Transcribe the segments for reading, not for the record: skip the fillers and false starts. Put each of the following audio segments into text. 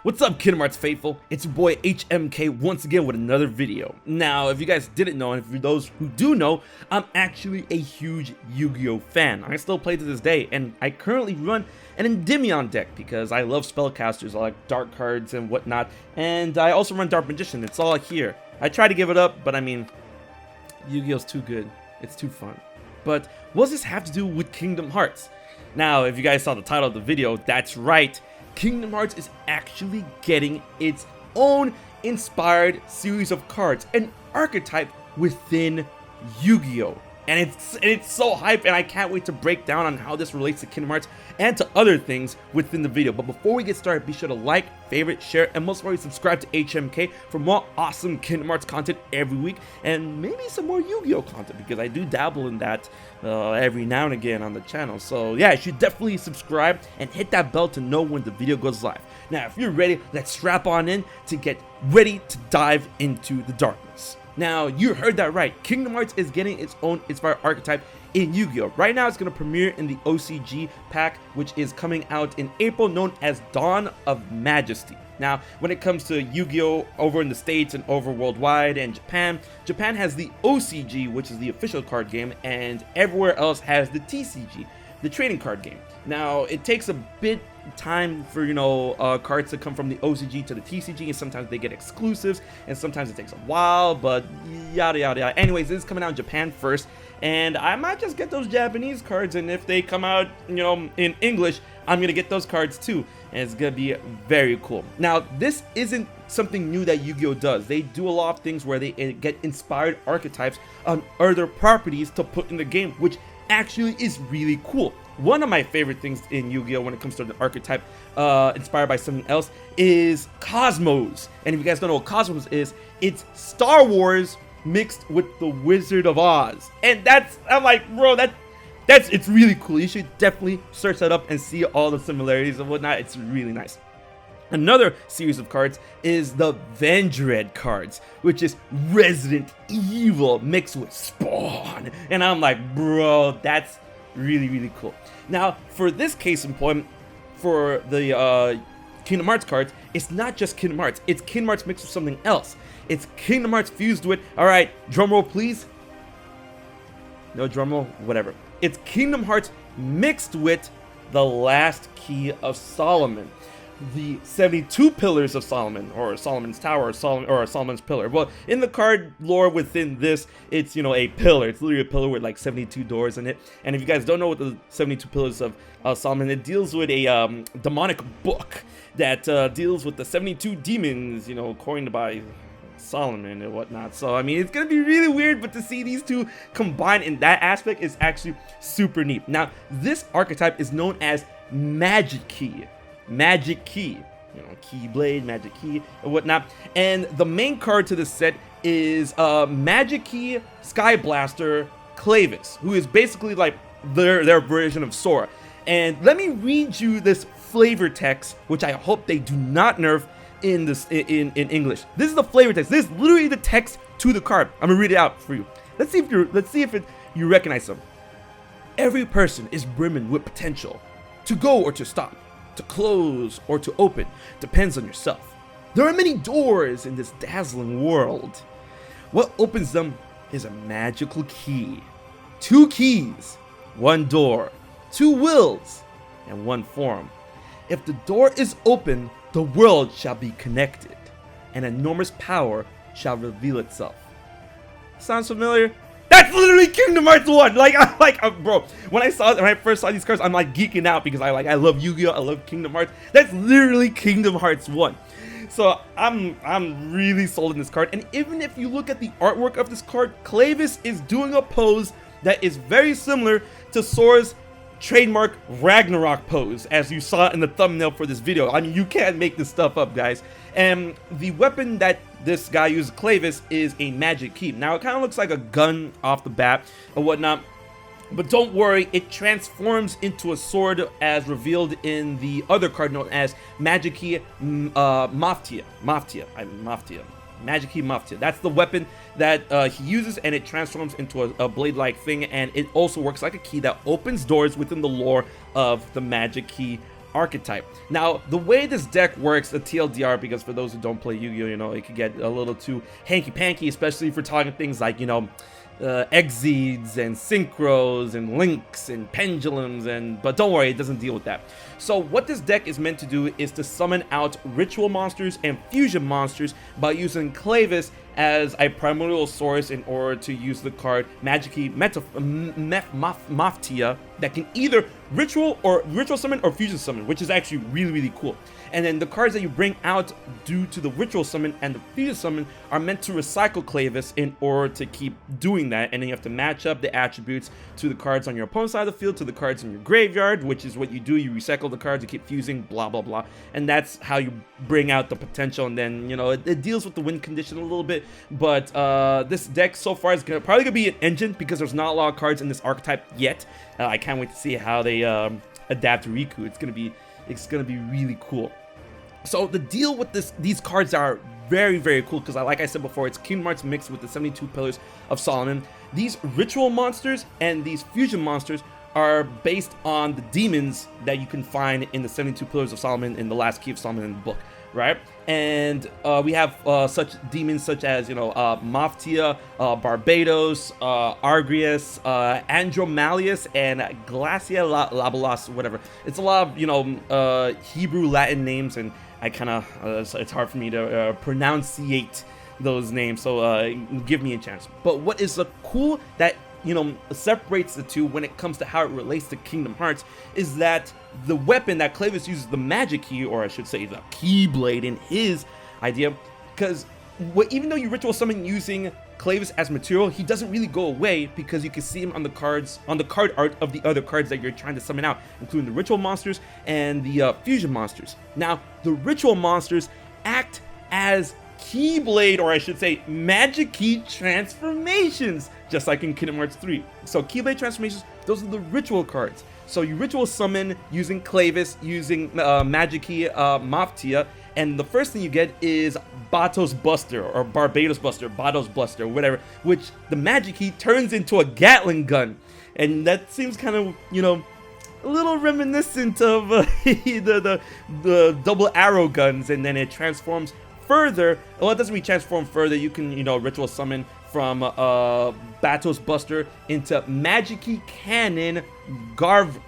What's up, Kingdom Hearts faithful? It's your boy HMK once again with another video. Now, if you guys didn't know, and for those who do know, I'm actually a huge Yu-Gi-Oh fan. I still play to this day, and I currently run an Endymion deck because I love spellcasters. I like dark cards and whatnot, and I also run Dark Magician. It's all here. I try to give it up, but I mean, Yu-Gi-Oh's too good. It's too fun. But what does this have to do with Kingdom Hearts? Now, if you guys saw the title of the video, that's right. Kingdom Hearts is actually getting its own inspired series of cards, an archetype within Yu-Gi-Oh! And it's so hype, and I can't wait to break down on how this relates to Kingdom Hearts and to other things within the video. But before we get started, be sure to like, favorite, share, and most importantly, subscribe to HMK for more awesome Kingdom Hearts content every week, and maybe some more Yu-Gi-Oh! Content, because I do dabble in that every now and again on the channel. So yeah, you should definitely subscribe and hit that bell to know when the video goes live. Now, if you're ready, let's strap on in to get ready to dive into the darkness. Now, you heard that right. Kingdom Hearts is getting its own inspired archetype in Yu-Gi-Oh! Right now, it's going to premiere in the OCG pack, which is coming out in April, known as Dawn of Majesty. Now, when it comes to Yu-Gi-Oh! Over in the States and over worldwide and Japan has the OCG, which is the official card game, and everywhere else has the TCG, the trading card game. Now, it takes a bit time for, cards to come from the OCG to the TCG, and sometimes they get exclusives, and sometimes it takes a while, but yada yada yada. Anyways, this is coming out in Japan first, and I might just get those Japanese cards, and if they come out, in English, I'm gonna get those cards too, and it's gonna be very cool. Now, this isn't something new that Yu-Gi-Oh! Does. They do a lot of things where they get inspired archetypes on other properties to put in the game, which actually is really cool. One of my favorite things in Yu-Gi-Oh! When it comes to the archetype inspired by something else is Cosmos. And if you guys don't know what Cosmos is, it's Star Wars mixed with the Wizard of Oz. And I'm like, bro, it's really cool. You should definitely search that up and see all the similarities and whatnot. It's really nice. Another series of cards is the Vendread cards, which is Resident Evil mixed with Spawn. And I'm like, bro, that's really, really cool. Now, for this case in point, for the Kingdom Hearts cards, it's not just Kingdom Hearts. It's Kingdom Hearts mixed with something else. It's Kingdom Hearts fused with, all right, drum roll please. No drum roll, whatever. It's Kingdom Hearts mixed with the Last Key of Solomon, the 72 Pillars of Solomon, or Solomon's Tower, or Solomon's Pillar. Well, in the card lore within this, it's, a pillar. It's literally a pillar with like 72 doors in it. And if you guys don't know what the 72 Pillars of Solomon, it deals with a demonic book that deals with the 72 demons, coined by Solomon and whatnot. So I mean, it's gonna be really weird, but to see these two combined in that aspect is actually super neat. Now, this archetype is known as Magikey. Magikey, Keyblade, Magikey, and whatnot. And the main card to this set is Magikey Sky Blaster Clavis, who is basically like their version of Sora. And let me read you this flavor text, which I hope they do not nerf in this in English. This is the flavor text. This is literally the text to the card. I'm gonna read it out for you. Let's see if you recognize them. Every person is brimming with potential to go or to stop, to close or to open, depends on yourself. There are many doors in this dazzling world. What opens them is a magical key. 2 keys, 1 door, 2 wills, and 1 form. If the door is open, the world shall be connected, and enormous power shall reveal itself. Sounds familiar? That's literally Kingdom Hearts 1. Bro, when I first saw these cards, I'm like geeking out because I love Yu-Gi-Oh! I love Kingdom Hearts. That's literally Kingdom Hearts 1. So I'm really sold in this card. And even if you look at the artwork of this card, Clavis is doing a pose that is very similar to Sora's trademark Ragnarok pose, as you saw in the thumbnail for this video. I mean, you can't make this stuff up, guys. And the weapon that this guy uses, Clavis, is a Magikey. Now, it kind of looks like a gun off the bat and whatnot, but don't worry, it transforms into a sword as revealed in the other card known as Magikey Maftia. Magikey Maftia. That's the weapon that he uses, and it transforms into a blade-like thing, and it also works like a key that opens doors within the lore of the Magikey Archetype. Now, the way this deck works, the TLDR, because for those who don't play Yu-Gi-Oh, you know, it could get a little too hanky-panky, especially if we're talking things like, you know, Exceeds and Synchros and Links and Pendulums, but don't worry, it doesn't deal with that. So what this deck is meant to do is to summon out ritual monsters and fusion monsters by using Clavis as a primordial source in order to use the card Magikey Maftia that can either ritual summon or fusion summon, which is actually really cool. And then the cards that you bring out due to the ritual summon and the fusion summon are meant to recycle Clavis in order to keep doing that. And then you have to match up the attributes to the cards on your opponent's side of the field, to the cards in your graveyard, which is what you do. You recycle the cards, you keep fusing, blah blah blah, and that's how you bring out the potential. And then, you know, it deals with the win condition a little bit, but this deck so far is probably gonna be an engine because there's not a lot of cards in this archetype yet. I can't wait to see how they adapt to Raikou. It's gonna be really cool. So the deal with these cards are very cool because, like I said before, it's Kingdom Hearts mixed with the 72 Pillars of Solomon. These ritual monsters and these fusion monsters are based on the demons that you can find in the 72 Pillars of Solomon in the last Key of Solomon in the book, right? And we have such demons such as, you know, Maftia, Barbados, Argrius, Andromalius, and Glacia Labalas, whatever. It's a lot of, you know, Hebrew Latin names, and I kind of it's hard for me to pronunciate those names, so give me a chance. But what is cool that, you know, separates the two when it comes to how it relates to Kingdom Hearts is that the weapon that Clavis uses, the Magikey, or I should say the Keyblade in his idea, because even though you ritual summon using Clavis as material, he doesn't really go away because you can see him on the cards, on the card art of the other cards that you're trying to summon out, including the ritual monsters and the fusion monsters. Now, the ritual monsters act as Keyblade, or I should say Magikey transformations, just like in Kingdom Hearts 3. So Keyblade transformations, those are the ritual cards. So you ritual summon using Clavis, using Magikey Maftia, and the first thing you get is Batos Buster, or Barbados Buster, Batos Buster, whatever, which the Magikey turns into a Gatling gun. And that seems kind of, you know, a little reminiscent of the double arrow guns, and then it transforms further. Well, it doesn't really transform further. You can, you know, ritual summon from Batos Buster into Magikey Cannon Garsvet,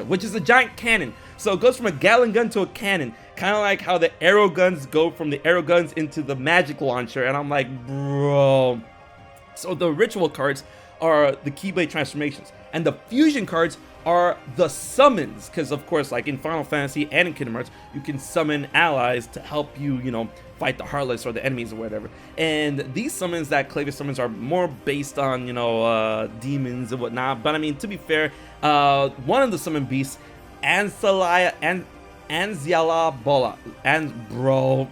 which is a giant cannon. So it goes from a Gatling gun to a cannon, kind of like how the arrow guns go from the arrow guns into the magic launcher. And I'm like, bro. So the ritual cards are the Keyblade transformations, and the fusion cards are the summons, because of course, like in Final Fantasy and in Kingdom Hearts, you can summon allies to help you, you know, fight the Heartless or the enemies or whatever. And these summons that Clavis summons are more based on, you know, demons and whatnot. But I mean, to be fair, one of the summon beasts, Anziala Bola, and bro,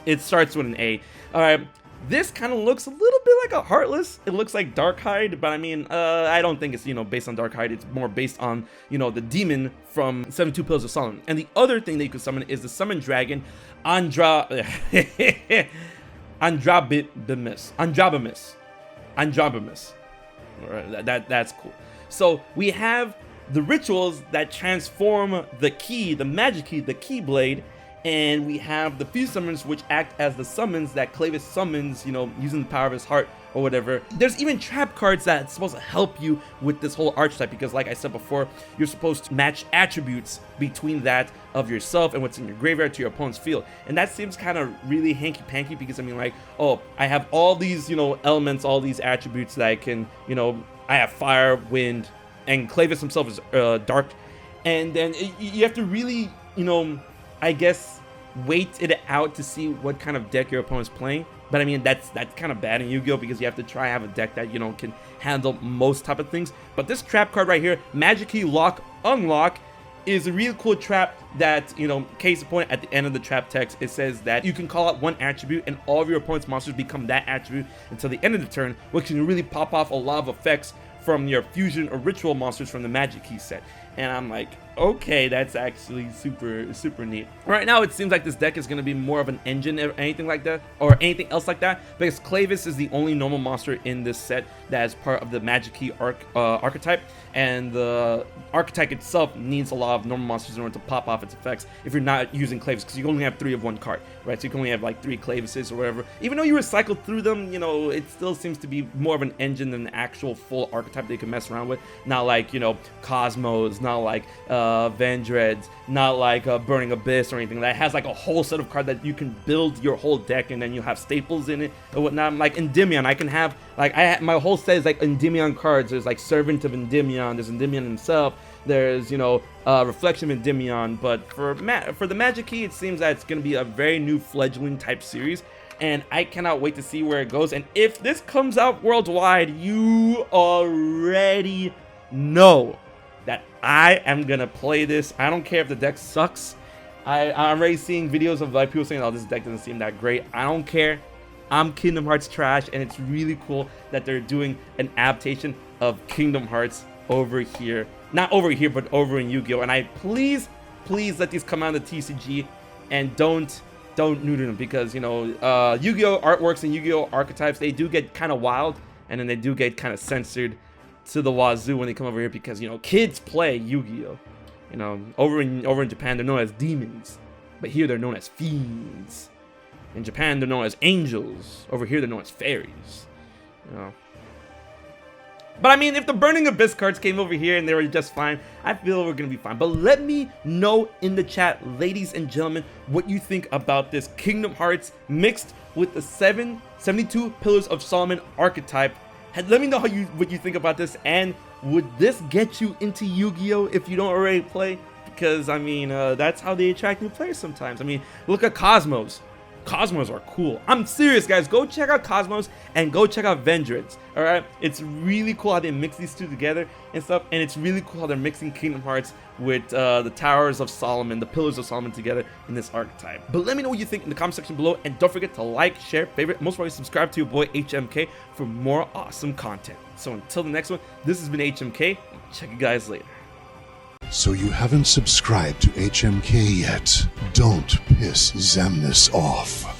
it starts with an A. All right. This kind of looks a little bit like a Heartless. It looks like Darkhide, but I mean, I don't think it's, you know, based on Darkhide. It's more based on, you know, the demon from 72 Pillars of Solomon. And the other thing that you can summon is the Summon Dragon, Andrabimus. Alright, that's cool. So we have the rituals that transform the key, the Magikey, the Keyblade, and we have the fusion summons, which act as the summons that Clavis summons, you know, using the power of his heart or whatever. There's even trap cards that's supposed to help you with this whole archetype, because like I said before, you're supposed to match attributes between that of yourself and what's in your graveyard to your opponent's field. And that seems kind of really hanky-panky, because I mean, like, oh, I have all these, you know, elements, all these attributes that I can, you know, I have fire, wind, and Clavis himself is dark. And then you have to really, you know, I guess wait it out to see what kind of deck your opponent's playing. But I mean, that's kind of bad in Yu-Gi-Oh, because you have to try and have a deck that, you know, can handle most type of things. But this trap card right here, Magikey Lock Unlock, is a really cool trap that, you know, case in point, at the end of the trap text, it says that you can call out one attribute and all of your opponent's monsters become that attribute until the end of the turn, which can really pop off a lot of effects from your fusion or ritual monsters from the Magikey set. and I'm like, okay, that's actually super neat. Right now, it seems like this deck is going to be more of an engine or anything like that, or anything else like that, because Clavis is the only normal monster in this set that is part of the Magikey archetype, and the archetype itself needs a lot of normal monsters in order to pop off its effects if you're not using Clavis, because you only have 3 of one card, right? So you can only have like 3 Clavises or whatever. Even though you recycle through them, you know, it still seems to be more of an engine than an actual full archetype that you can mess around with. Not like, you know, Cosmos, not like Vendreads, not like Burning Abyss or anything that has like a whole set of cards that you can build your whole deck, and then you have staples in it or whatnot. Like Endymion, I can have like my whole set is like Endymion cards. There's like Servant of Endymion, there's Endymion himself, there's, you know, Reflection of Endymion. But for the Magikey, it seems that it's gonna be a very new fledgling type series, and I cannot wait to see where it goes. And if this comes out worldwide, you already know that I am gonna play this. I don't care if the deck sucks. I'm already seeing videos of like people saying, oh, this deck doesn't seem that great. I don't care. I'm Kingdom Hearts trash, and it's really cool that they're doing an adaptation of Kingdom Hearts over here. Not over here, but over in Yu-Gi-Oh! And I please let these come out of the TCG, and don't neuter them, because, you know, Yu-Gi-Oh! Artworks and Yu-Gi-Oh! Archetypes, they do get kind of wild, and then they do get kind of censored to the wazoo when they come over here, because, you know, kids play Yu-Gi-Oh! You know, over in Japan, they're known as demons, but here they're known as fiends. In Japan, they're known as angels. Over here, they're known as fairies. You know. But I mean, if the Burning Abyss cards came over here and they were just fine, I feel we're gonna be fine. But let me know in the chat, ladies and gentlemen, what you think about this Kingdom Hearts mixed with the 72 Pillars of Solomon archetype. Let me know what you think about this, and would this get you into Yu-Gi-Oh! If you don't already play? Because, I mean, that's how they attract new players sometimes. I mean, look at Cosmos. Cosmos are cool. I'm serious, guys. Go check out Cosmos and go check out Vendreads. All right, it's really cool how they mix these two together and stuff, and it's really cool how they're mixing Kingdom Hearts with the Towers of Solomon, the Pillars of Solomon together in this archetype. But let me know what you think in the comment section below, and don't forget to like, share, favorite, most probably subscribe to your boy HMK for more awesome content. So until the next one, this has been HMK. Check you guys later. So you haven't subscribed to HMK yet? Don't piss Xemnas off.